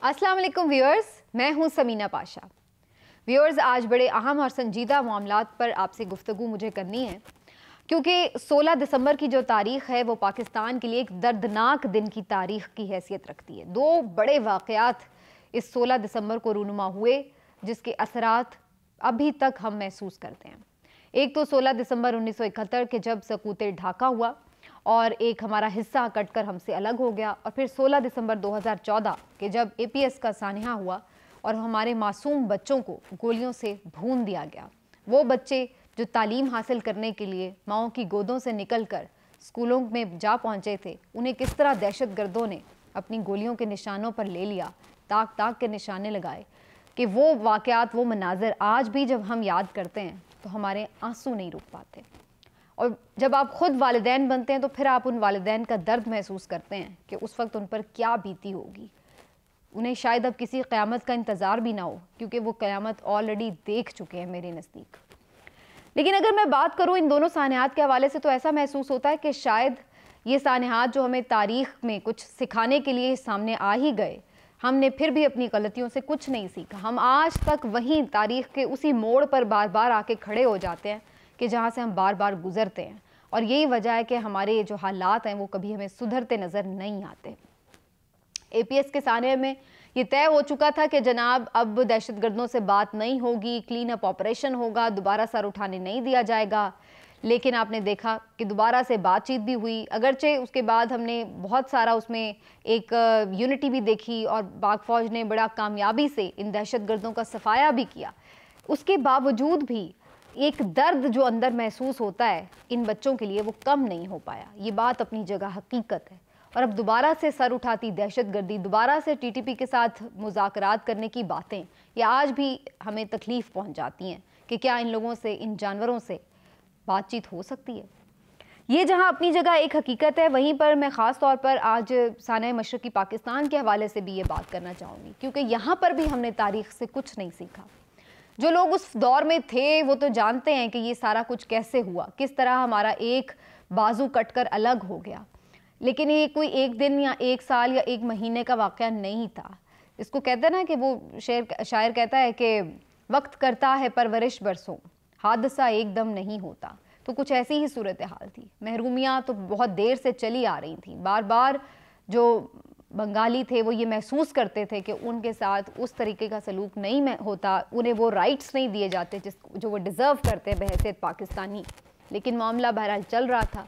السلام علیکم ویورز، میں ہوں سمینہ پاشا۔ ویورز، آج بڑے اہم اور سنجیدہ معاملات پر آپ سے گفتگو مجھے کرنی ہے، کیونکہ 16 دسمبر کی جو تاریخ ہے وہ پاکستان کے لیے ایک دردناک دن کی تاریخ کی حیثیت رکھتی ہے۔ دو بڑے واقعات اس 16 دسمبر کو رونما ہوئے جس کے اثرات ابھی تک ہم محسوس کرتے ہیں۔ ایک تو 16 دسمبر 1971 کے جب سقوط ڈھاکہ ہوا اور ایک ہمارا حصہ کٹ کر ہم سے الگ ہو گیا، اور پھر 16 دسمبر 2014 کے جب APS کا سانحہ ہوا اور ہمارے معصوم بچوں کو گولیوں سے بھون دیا گیا۔ وہ بچے جو تعلیم حاصل کرنے کے لیے ماؤں کی گودوں سے نکل کر اسکولوں میں جا پہنچے تھے، انہیں کس طرح دہشت گردوں نے اپنی گولیوں کے نشانوں پر لے لیا، تاک تاک کے نشانے لگائے، کہ وہ واقعات، وہ مناظر آج بھی جب ہم یاد کرتے ہیں تو ہمارے آنسو نہیں رک پاتے۔ اور جب آپ خود والدین بنتے ہیں تو پھر آپ ان والدین کا درد محسوس کرتے ہیں کہ اس وقت ان پر کیا بیتی ہوگی۔ انہیں شاید اب کسی قیامت کا انتظار بھی نہ ہو، کیونکہ وہ قیامت آلریڈی دیکھ چکے ہیں میرے نزدیک۔ لیکن اگر میں بات کروں ان دونوں سانحات کے حوالے سے، تو ایسا محسوس ہوتا ہے کہ شاید یہ سانحات جو ہمیں تاریخ میں کچھ سکھانے کے لیے سامنے آ ہی گئے، ہم نے پھر بھی اپنی غلطیوں سے کچھ نہیں سیکھا۔ ہم آج تک وہیں تاریخ کے اسی موڑ پر بار بار آ کے کھڑے ہو جاتے ہیں کہ جہاں سے ہم بار بار گزرتے ہیں، اور یہی وجہ ہے کہ ہمارے جو حالات ہیں وہ کبھی ہمیں سدھرتے نظر نہیں آتے۔ APS کے سانحے میں یہ طے ہو چکا تھا کہ جناب اب دہشت گردوں سے بات نہیں ہوگی، کلین اپ آپریشن ہوگا، دوبارہ سر اٹھانے نہیں دیا جائے گا۔ لیکن آپ نے دیکھا کہ دوبارہ سے بات چیت بھی ہوئی، اگرچہ اس کے بعد ہم نے بہت سارا اس میں ایک یونٹی بھی دیکھی اور پاک فوج نے بڑا کامیابی سے ان دہشت گردوں کا صفایا بھی کیا۔ اس کے باوجود بھی ایک درد جو اندر محسوس ہوتا ہے ان بچوں کے لیے، وہ کم نہیں ہو پایا۔ یہ بات اپنی جگہ حقیقت ہے، اور اب دوبارہ سے سر اٹھاتی دہشت گردی، دوبارہ سے TTP کے ساتھ مذاکرات کرنے کی باتیں، یہ آج بھی ہمیں تکلیف پہنچ جاتی ہیں کہ کیا ان لوگوں سے، ان جانوروں سے بات چیت ہو سکتی ہے۔ یہ جہاں اپنی جگہ ایک حقیقت ہے، وہیں پر میں خاص طور پر آج سانحہ مشرقی پاکستان کے حوالے سے بھی یہ بات کرنا چاہوں گی، کیونکہ یہاں پر بھی ہم نے تاریخ سے کچھ نہیں سیکھا۔ جو لوگ اس دور میں تھے وہ تو جانتے ہیں کہ یہ سارا کچھ کیسے ہوا، کس طرح ہمارا ایک بازو کٹ کر الگ ہو گیا۔ لیکن یہ کوئی ایک دن یا ایک سال یا ایک مہینے کا واقعہ نہیں تھا۔ اس کو کہتے ہیں نا کہ وہ شاعر کہتا ہے کہ وقت کرتا ہے پرورش برسوں، حادثہ ایک دم نہیں ہوتا۔ تو کچھ ایسی ہی صورتحال تھی۔ محرومیاں تو بہت دیر سے چلی آ رہی تھیں، بار بار جو بنگالی تھے وہ یہ محسوس کرتے تھے کہ ان کے ساتھ اس طریقے کا سلوک نہیں ہوتا، انہیں وہ رائٹس نہیں دیے جاتے جو وہ ڈیزرو کرتے بحیثیت پاکستانی۔ لیکن معاملہ بہرحال چل رہا تھا،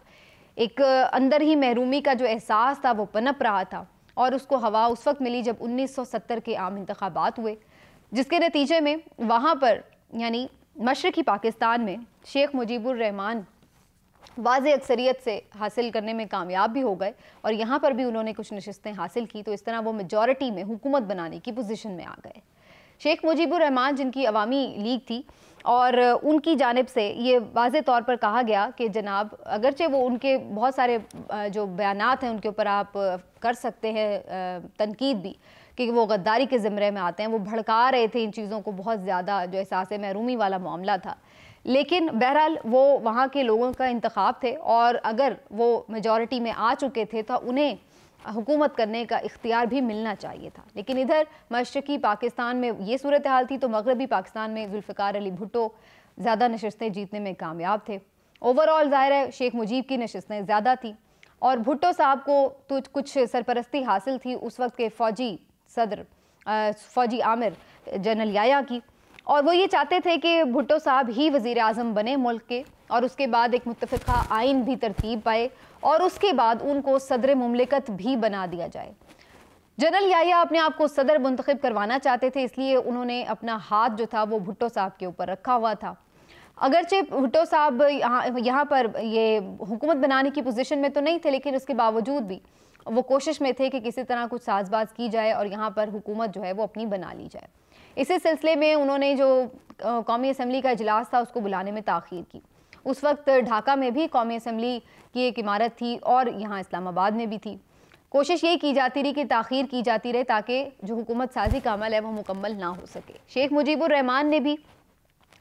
ایک اندر ہی محرومی کا جو احساس تھا وہ پنپ رہا تھا، اور اس کو ہوا اس وقت ملی جب 1970 کے عام انتخابات ہوئے، جس کے نتیجے میں وہاں پر یعنی مشرقی پاکستان میں شیخ مجیب الرحمان واضح اکثریت سے حاصل کرنے میں کامیاب بھی ہو گئے، اور یہاں پر بھی انہوں نے کچھ نشستیں حاصل کی، تو اس طرح وہ میجورٹی میں حکومت بنانے کی پوزیشن میں آ گئے۔ شیخ مجیب الرحمان جن کی عوامی لیگ تھی، اور ان کی جانب سے یہ واضح طور پر کہا گیا کہ جناب اگرچہ وہ ان کے بہت سارے جو بیانات ہیں ان کے اوپر آپ کر سکتے ہیں تنقید بھی کہ وہ غداری کے زمرے میں آتے ہیں، وہ بھڑکا رہے تھے ان چیزوں کو، بہت زیادہ جو احساس محرومی والا معاملہ تھا، لیکن بہرحال وہ وہاں کے لوگوں کا انتخاب تھے، اور اگر وہ میجورٹی میں آ چکے تھے تو انہیں حکومت کرنے کا اختیار بھی ملنا چاہیے تھا۔ لیکن ادھر مشرقی پاکستان میں یہ صورتحال تھی، تو مغربی پاکستان میں ذوالفقار علی بھٹو زیادہ نشستیں جیتنے میں کامیاب تھے۔ اوورآل ظاہر ہے شیخ مجیب کی نشستیں زیادہ تھیں، اور بھٹو صاحب کو تو کچھ سرپرستی حاصل تھی اس وقت کے فوجی صدر فوجی آمر جنرل یحییٰ کی، اور وہ یہ چاہتے تھے کہ بھٹو صاحب ہی وزیر اعظم بنے ملک کے، اور اس کے بعد ایک متفقہ آئین بھی ترتیب پائے، اور اس کے بعد ان کو صدر مملکت بھی بنا دیا جائے۔ جنرل یحییٰ اپنے آپ کو صدر منتخب کروانا چاہتے تھے، اس لیے انہوں نے اپنا ہاتھ جو تھا وہ بھٹو صاحب کے اوپر رکھا ہوا تھا۔ اگرچہ بھٹو صاحب یہاں پر یہ حکومت بنانے کی پوزیشن میں تو نہیں تھے، لیکن اس کے باوجود بھی وہ کوشش میں تھے کہ کسی طرح کچھ ساز باز کی جائے اور یہاں پر حکومت جو ہے وہ اپنی بنا لی جائے۔ اسی سلسلے میں انہوں نے جو قومی اسمبلی کا اجلاس تھا اس کو بلانے میں تاخیر کی۔ اس وقت ڈھاکہ میں بھی قومی اسمبلی کی ایک عمارت تھی، اور یہاں اسلام آباد میں بھی تھی۔ کوشش یہ کی جاتی رہی کہ تاخیر کی جاتی رہے تاکہ جو حکومت سازی کا عمل ہے وہ مکمل نہ ہو سکے۔ شیخ مجیب الرحمان نے بھی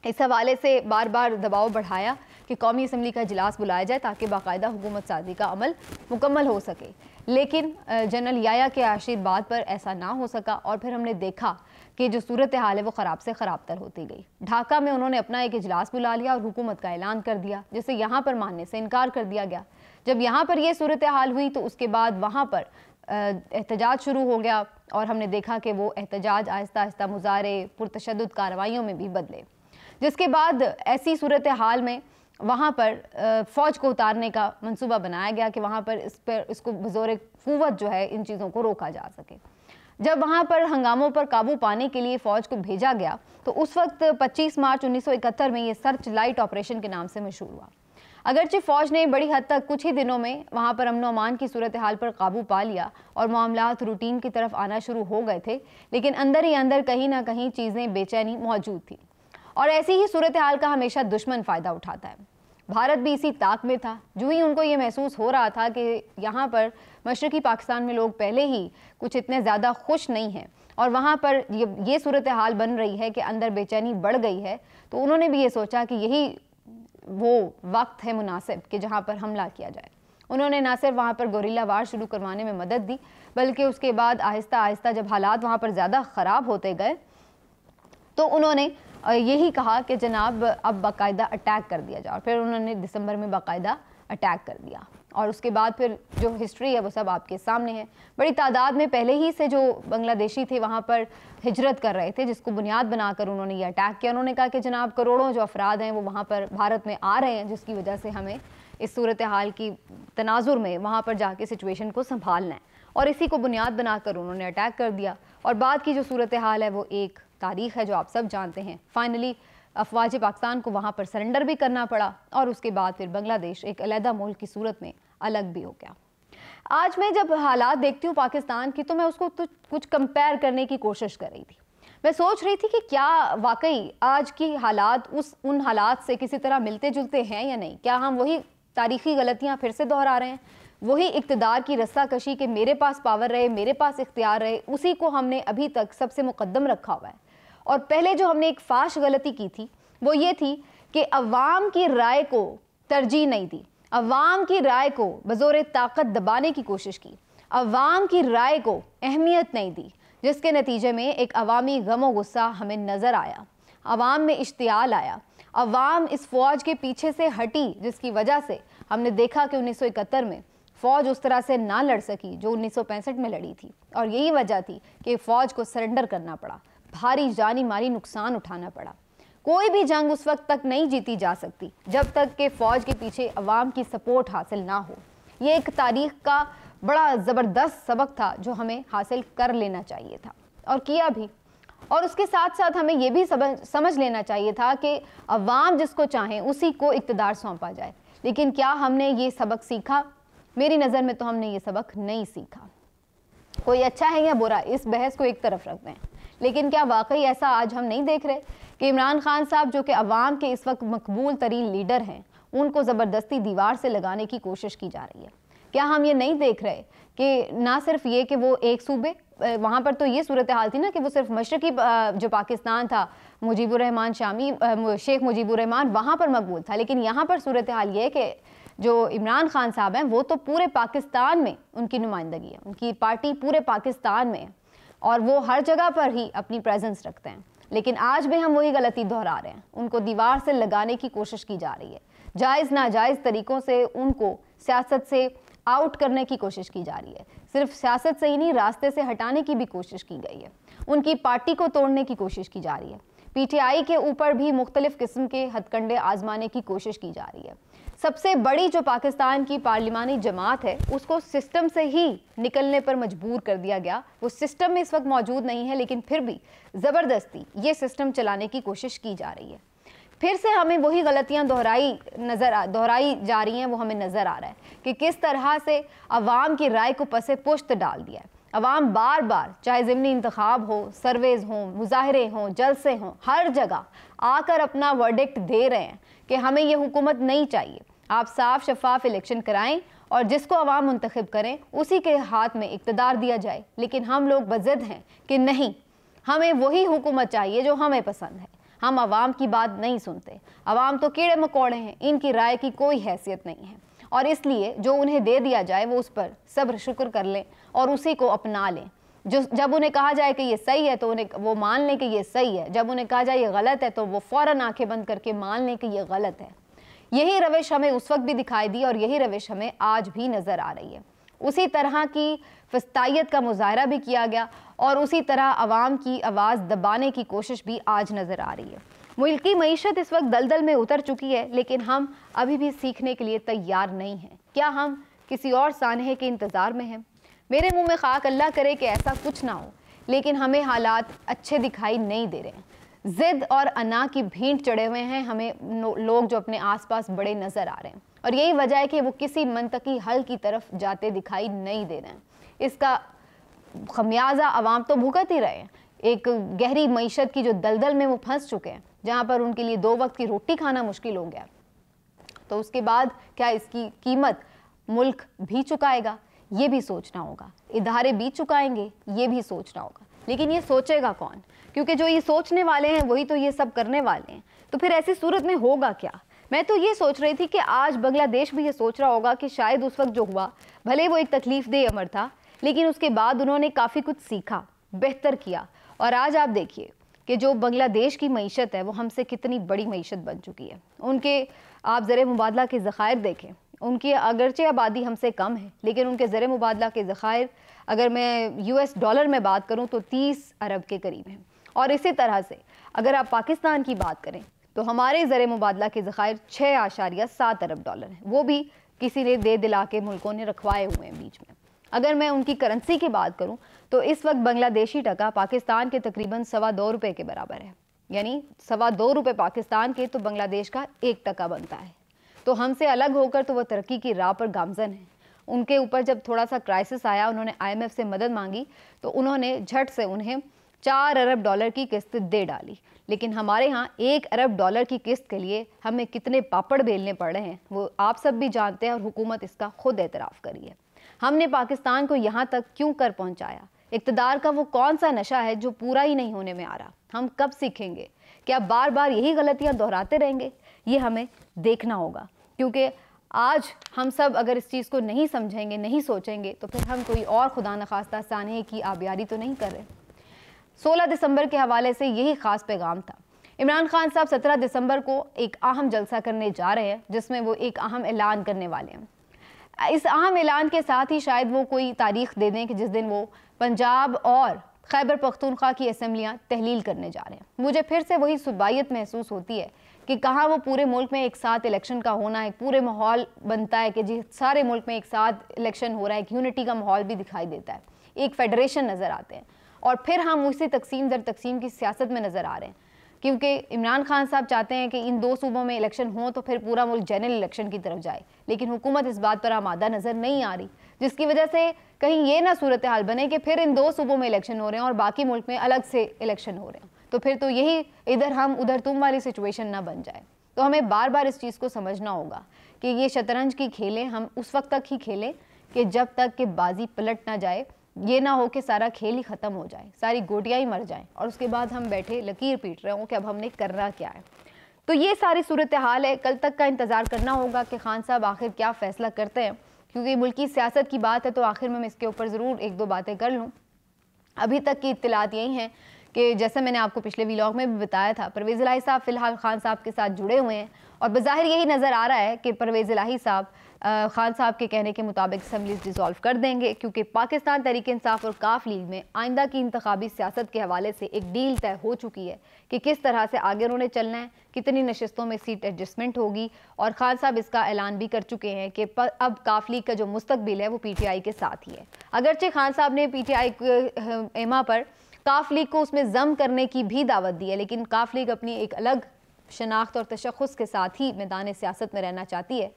اس حوالے سے بار بار دباؤ بڑھایا کہ قومی اسمبلی کا اجلاس بلایا جائے تاکہ باقاعدہ حکومت سازی کا عمل مکمل ہو سکے، لیکن جنرل یحییٰ کے آشرواد پر ایسا نہ ہو سکا، اور پھر ہم نے دیکھا کہ جو صورتحال ہے وہ خراب سے خراب تر ہوتی گئی۔ ڈھاکہ میں انہوں نے اپنا ایک اجلاس بلا لیا اور حکومت کا اعلان کر دیا، جسے یہاں پر ماننے سے انکار کر دیا گیا۔ جب یہاں پر یہ صورتحال ہوئی تو اس کے بعد وہاں پر احتجاج شروع ہو گیا، اور ہم نے دیکھا کہ وہ احتجاج آہستہ آہستہ مظاہرے پرتشدد کارروائیوں میں بھی بدلے، جس کے بعد ایسی صورتحال میں وہاں پر فوج کو اتارنے کا منصوبہ بنایا گیا کہ وہاں پر اس کو بزور قوت جو ہے ان چیزوں کو روکا جا سکے۔ جب وہاں پر ہنگاموں پر قابو پانے کے لیے فوج کو بھیجا گیا تو اس وقت 25 مارچ 1971 میں یہ سرچ لائٹ آپریشن کے نام سے مشہور ہوا۔ اگرچہ فوج نے بڑی حد تک کچھ ہی دنوں میں وہاں پر امن و امان کی صورتحال پر قابو پا لیا اور معاملات روٹین کی طرف آنا شروع ہو گئے تھے، لیکن اندر ہی اندر کہیں نہ کہیں چیزیں بے چینی موجود تھی، اور ایسی ہی صورتحال کا ہمیشہ دشمن فائدہ اٹھاتا ہے۔ بھارت بھی اسی طاق میں تھا۔ جو ہی ان کو یہ محسوس ہو رہا تھا کہ یہاں پر مشرقی پاکستان میں لوگ پہلے ہی کچھ اتنے زیادہ خوش نہیں ہیں اور وہاں پر یہ صورتحال بن رہی ہے کہ اندر بے چینی بڑھ گئی ہے، تو انہوں نے بھی یہ سوچا کہ یہی وہ وقت ہے مناسب کہ جہاں پر حملہ کیا جائے۔ انہوں نے نہ صرف وہاں پر گوریلا وار شروع کروانے میں مدد دی، بلکہ اس کے بعد آہستہ آہستہ جب حالات وہاں پر زیادہ خراب ہوتے گئے تو انہوں نے یہی کہا کہ جناب اب باقاعدہ اٹیک کر دیا جائے، اور پھر انہوں نے دسمبر میں باقاعدہ اٹیک کر دیا، اور اس کے بعد پھر جو ہسٹری ہے وہ سب آپ کے سامنے ہے۔ بڑی تعداد میں پہلے ہی سے جو بنگلہ دیشی تھے وہاں پر ہجرت کر رہے تھے، جس کو بنیاد بنا کر انہوں نے یہ اٹیک کیا۔ انہوں نے کہا کہ جناب کروڑوں جو افراد ہیں وہ وہاں پر بھارت میں آ رہے ہیں، جس کی وجہ سے ہمیں اس صورتحال کی تناظر میں وہاں پر جا کے سچویشن کو سنبھالنا ہے، اور اسی کو بنیاد بنا کر انہوں نے اٹیک کر دیا۔ اور بعد کی جو صورتحال ہے وہ ایک تاریخ ہے جو آپ سب جانتے ہیں۔ فائنلی افواج پاکستان کو وہاں پر سرنڈر بھی کرنا پڑا، اور اس کے بعد پھر بنگلہ دیش ایک علیحدہ ملک کی صورت میں الگ بھی ہو گیا۔ آج میں جب حالات دیکھتی ہوں پاکستان کی تو میں اس کو کچھ کمپیئر کرنے کی کوشش کر رہی تھی۔ میں سوچ رہی تھی کہ کیا واقعی آج کی حالات ان حالات سے کسی طرح ملتے جلتے ہیں یا نہیں؟ کیا ہم وہی تاریخی غلطیاں پھر سے دہرا رہے ہیں؟ وہی اقتدار کی رسہ کشی کہ میرے پاس پاور رہے، میرے پاس اختیار رہے، اسی کو ہم نے ابھی تک سب سے مقدم رکھا ہوا ہے۔ اور پہلے جو ہم نے ایک فاش غلطی کی تھی وہ یہ تھی کہ عوام کی رائے کو ترجیح نہیں دی، عوام کی رائے کو بزور طاقت دبانے کی کوشش کی، عوام کی رائے کو اہمیت نہیں دی، جس کے نتیجے میں ایک عوامی غم و غصہ ہمیں نظر آیا، عوام میں اشتعال آیا، عوام اس فوج کے پیچھے سے ہٹی، جس کی وجہ سے ہم نے دیکھا کہ 1971 میں فوج اس طرح سے نہ لڑ سکی جو 1965 میں لڑی تھی، اور یہی وجہ تھی کہ فوج کو سرنڈر کرنا پڑا، بھاری جانی مالی نقصان اٹھانا پڑا۔ کوئی بھی جنگ اس وقت تک نہیں جیتی جا سکتی جب تک کہ فوج کے پیچھے عوام کی سپورٹ حاصل نہ ہو۔ یہ ایک تاریخ کا بڑا زبردست سبق تھا جو ہمیں حاصل کر لینا چاہیے تھا، اور کیا بھی۔ اور اس کے ساتھ ساتھ ہمیں یہ بھی سمجھ لینا چاہیے تھا کہ عوام جس کو چاہیں اسی کو اقتدار سونپا جائے، لیکن کیا ہم نے یہ سبق سیکھا؟ میری نظر میں تو ہم نے یہ سبق نہیں سیکھا۔ کوئی اچھا ہے یا برا، اس بحث کو ایک طرف رکھتے ہیں، لیکن کیا واقعی ایسا آج ہم نہیں دیکھ رہے کہ عمران خان صاحب جو کہ عوام کے اس وقت مقبول ترین لیڈر ہیں، ان کو زبردستی دیوار سے لگانے کی کوشش کی جا رہی ہے؟ کیا ہم یہ نہیں دیکھ رہے کہ نہ صرف یہ کہ وہ ایک صوبے وہاں پر تو یہ صورتحال تھی نا کہ وہ صرف مشرقی جو پاکستان تھا، مجیب الرحمان شامی، شیخ مجیب الرحمان وہاں پر مقبول تھا، لیکن یہاں پر صورتحال یہ ہے کہ جو عمران خان صاحب ہیں وہ تو پورے پاکستان میں ان کی نمائندگی ہے، ان کی پارٹی پورے پاکستان میں ہے، اور وہ ہر جگہ پر ہی اپنی پریزنس رکھتے ہیں، لیکن آج بھی ہم وہی غلطی دہرا رہے ہیں، ان کو دیوار سے لگانے کی کوشش کی جا رہی ہے، جائز ناجائز طریقوں سے ان کو سیاست سے آؤٹ کرنے کی کوشش کی جا رہی ہے، صرف سیاست سے ہی نہیں، راستے سے ہٹانے کی بھی کوشش کی گئی ہے، ان کی پارٹی کو توڑنے کی کوشش کی جا رہی ہے، پی ٹی آئی کے اوپر بھی مختلف قسم کے ہتھ کنڈے آزمانے کی کوشش کی جا رہی ہے۔ سب سے بڑی جو پاکستان کی پارلیمانی جماعت ہے اس کو سسٹم سے ہی نکلنے پر مجبور کر دیا گیا، وہ سسٹم میں اس وقت موجود نہیں ہے، لیکن پھر بھی زبردستی یہ سسٹم چلانے کی کوشش کی جا رہی ہے۔ پھر سے ہمیں وہی غلطیاں دہرائی جا رہی ہیں، وہ ہمیں نظر آ رہا ہے کہ کس طرح سے عوام کی رائے کو پس پشت ڈال دیا ہے۔ عوام بار بار چاہے ضمنی انتخاب ہو، سرویز ہوں، مظاہرے ہوں، جلسے ہوں، ہر جگہ آ کر اپنا ورڈکٹ دے رہے ہیں کہ ہمیں یہ حکومت نہیں چاہیے، آپ صاف شفاف الیکشن کرائیں اور جس کو عوام منتخب کریں اسی کے ہاتھ میں اقتدار دیا جائے، لیکن ہم لوگ بضد ہیں کہ نہیں، ہمیں وہی حکومت چاہیے جو ہمیں پسند ہے، ہم عوام کی بات نہیں سنتے، عوام تو کیڑے مکوڑے ہیں، ان کی رائے کی کوئی حیثیت نہیں ہے، اور اس لیے جو انہیں دے دیا جائے وہ اس پر صبر شکر کر لیں اور اسی کو اپنا لیں۔ جب انہیں کہا جائے کہ یہ صحیح ہے تو وہ مان لیں کہ یہ صحیح ہے، جب انہیں کہا جائے یہ غلط ہے تو وہ فوراً آنکھیں بند کر کے مان لیں کہ یہ غلط ہے۔ یہی روش ہمیں اس وقت بھی دکھائی دی اور یہی روش ہمیں آج بھی نظر آ رہی ہے۔ اسی طرح کی فسطائیت کا مظاہرہ بھی کیا گیا اور اسی طرح عوام کی آواز دبانے کی کوشش بھی آج نظر آ رہی ہے۔ ملکی معیشت اس وقت دلدل میں اتر چکی ہے، لیکن ہم ابھی بھی سیکھنے کے لیے تیار نہیں ہیں۔ کیا ہم کسی اور سانحے کے انتظار میں ہیں؟ میرے منہ میں خاک، اللہ کرے کہ ایسا کچھ نہ ہو، لیکن ہمیں حالات اچھے دکھائی نہیں دے رہے ہیں۔ ضد اور انا کی بھینٹ چڑھے ہوئے ہیں ہمیں لوگ جو اپنے آس پاس بڑے نظر آ رہے ہیں، اور یہی وجہ ہے کہ وہ کسی منطقی حل کی طرف جاتے دکھائی نہیں دے رہے ہیں۔ اس کا خمیازہ عوام تو بھگت ہی رہے ہیں۔ ایک گہری معیشت کی جو دلدل میں وہ پھنس چکے ہیں، جہاں پر ان کے لیے 2 وقت کی روٹی کھانا مشکل ہو گیا، تو اس کے بعد کیا اس کی قیمت ملک بھی چکائے گا؟ یہ بھی سوچنا ہوگا۔ ادارے بھی چکائیں گے، یہ بھی سوچنا ہوگا، لیکن یہ سوچے گا کون؟ کیونکہ جو یہ سوچنے والے ہیں وہی تو یہ سب کرنے والے ہیں۔ تو پھر ایسی صورت میں ہوگا کیا؟ میں تو یہ سوچ رہی تھی کہ آج بنگلہ دیش بھی یہ سوچ رہا ہوگا کہ شاید اس وقت جو ہوا، بھلے وہ ایک تکلیف دہ امر تھا، لیکن اس کے بعد انہوں نے کافی کچھ سیکھا، بہتر کیا، اور آج آپ دیکھیے کہ جو بنگلہ دیش کی معیشت ہے وہ ہم سے کتنی بڑی معیشت بن چکی ہے۔ ان کے آپ زر مبادلہ کے ذخائر دیکھیں، ان کی اگرچہ آبادی ہم سے کم ہے، لیکن ان کے زر مبادلہ کے ذخائر اگر میں US ڈالر میں بات کروں تو 30 ارب کے قریب ہیں۔ اور اسی طرح سے اگر آپ پاکستان کی بات کریں تو ہمارے زر مبادلہ کے ذخائر 6.7 ارب ڈالر ہیں، وہ بھی کسی نے دے دلا کے ملکوں نے رکھوائے ہوئے ہیں بیچ میں۔ اگر میں ان کی کرنسی کی بات کروں تو اس وقت بنگلہ دیشی ٹکا پاکستان کے تقریباً 2.25 روپے کے برابر ہے، یعنی 2.25 روپے پاکستان کے تو بنگلہ دیش کا 1 ٹکا بنتا ہے۔ تو ہم سے الگ ہو کر تو وہ ترقی کی راہ پر گامزن ہیں۔ ان کے اوپر جب تھوڑا سا کرائسس آیا، انہوں نے IMF سے مدد مانگی تو انہوں نے جھٹ سے انہیں 4 ارب ڈالر کی قسط دے ڈالی، لیکن ہمارے ہاں 1 ارب ڈالر کی قسط کے لیے ہمیں کتنے پاپڑ بیلنے پڑ رہے ہیں وہ آپ سب بھی جانتے ہیں، اور حکومت اس کا خود اعتراف کری ہے۔ ہم نے پاکستان کو یہاں تک کیوں کر پہنچایا؟ اقتدار کا وہ کون سا نشہ ہے جو پورا ہی نہیں ہونے میں آ رہا؟ ہم کب سیکھیں گے؟ کیا بار بار یہی غلطیاں دہراتے رہیں گے؟ یہ ہمیں دیکھنا ہوگا، کیونکہ آج ہم سب اگر اس چیز کو نہیں سمجھیں گے، نہیں سوچیں گے، تو پھر ہم کوئی اور خدا نخواستہ سانحے کی آبیاری تو نہیں کر رہے۔ 16 دسمبر کے حوالے سے یہی خاص پیغام تھا۔ عمران خان صاحب 17 دسمبر کو ایک اہم جلسہ کرنے جا رہے ہیں، جس میں وہ ایک اہم اعلان کرنے والے ہیں۔ اس اہم اعلان کے ساتھ ہی شاید وہ کوئی تاریخ دے دیں کہ جس دن وہ پنجاب اور خیبر پختونخوا کی اسمبلیاں تحلیل کرنے جا رہے ہیں۔ مجھے پھر سے وہی صوبائیت محسوس ہوتی ہے کہ کہاں وہ پورے ملک میں ایک ساتھ الیکشن کا ہونا ہے، پورے ماحول بنتا ہے کہ جی سارے ملک میں ایک ساتھ الیکشن ہو رہا ہے، ایک یونٹی کا ماحول بھی دکھائی دیتا ہے، ایک فیڈریشن نظر آتے ہیں، اور پھر ہم اسی تقسیم در تقسیم کی سیاست میں نظر آ رہے ہیں، کیونکہ عمران خان صاحب چاہتے ہیں کہ ان 2 صوبوں میں الیکشن ہوں تو پھر پورا ملک جنرل الیکشن کی طرف جائے، لیکن حکومت اس بات پر آمادہ نظر نہیں آ رہی، جس کی وجہ سے کہیں یہ نہ صورتحال بنے کہ پھر ان 2 صوبوں میں الیکشن ہو رہے ہیں اور باقی ملک میں الگ سے الیکشن ہو رہے ہیں، تو پھر تو یہی ادھر ہم ادھر تم والی سچویشن نہ بن جائے۔ تو ہمیں بار بار اس چیز کو سمجھنا ہوگا کہ یہ شطرنج کی کھیلیں ہم اس وقت تک ہی کھیلیں کہ جب تک کہ بازی پلٹ نہ جائے، یہ نہ ہو کہ سارا کھیل ہی ختم ہو جائے، ساری گوٹیاں ہی مر جائیں، اور اس کے بعد ہم بیٹھے لکیر پیٹ رہے ہوں کہ اب ہم نے کرنا کیا ہے۔ تو یہ ساری صورتحال ہے، کل تک کا انتظار کرنا ہوگا کہ خان صاحب آخر کیا فیصلہ کرتے ہیں، کیونکہ ملکی سیاست کی بات ہے تو آخر میں اس کے اوپر ضرور 1-2 باتیں کر لوں۔ ابھی تک کی اطلاعات یہی ہیں کہ جیسے میں نے آپ کو پچھلے ویلاگ میں بھی بتایا تھا، پرویز الہی صاحب فی الحال خان صاحب کے ساتھ جڑے ہوئے ہیں، اور بظاہر یہی نظر آ رہا ہے کہ پرویز الہی صاحب خان صاحب کے کہنے کے مطابق اسمبلیز ڈیزالو کر دیں گے، کیونکہ پاکستان تحریک انصاف اور کاف لیگ میں آئندہ کی انتخابی سیاست کے حوالے سے ایک ڈیل طے ہو چکی ہے کہ کس طرح سے آگے انہوں نے چلنا ہے، کتنی نشستوں میں سیٹ ایڈجسٹمنٹ ہوگی، اور خان صاحب اس کا اعلان بھی کر چکے ہیں کہ اب کاف لیگ کا جو مستقبل ہے وہ PTI کے ساتھ ہی ہے۔ اگرچہ خان صاحب نے PTI ایما پر کاف لیگ کو اس میں ضم کرنے کی بھی دعوت دی ہے، لیکن کاف لیگ اپنی ایک الگ شناخت اور تشخص کے ساتھ ہی میدان سیاست میں رہنا چاہتی ہے،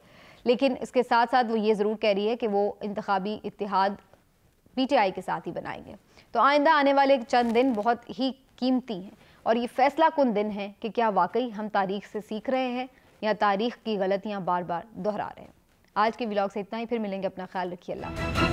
لیکن اس کے ساتھ ساتھ وہ یہ ضرور کہہ رہی ہے کہ وہ انتخابی اتحاد PTI کے ساتھ ہی بنائیں گے۔ تو آئندہ آنے والے چند دن بہت ہی قیمتی ہیں، اور یہ فیصلہ کن دن ہے کہ کیا واقعی ہم تاریخ سے سیکھ رہے ہیں یا تاریخ کی غلطیاں بار بار دہرا رہے ہیں۔ آج کے ویلاگ سے اتنا ہی، پھر ملیں گے، اپنا خیال رکھیے، اللہ حافظ۔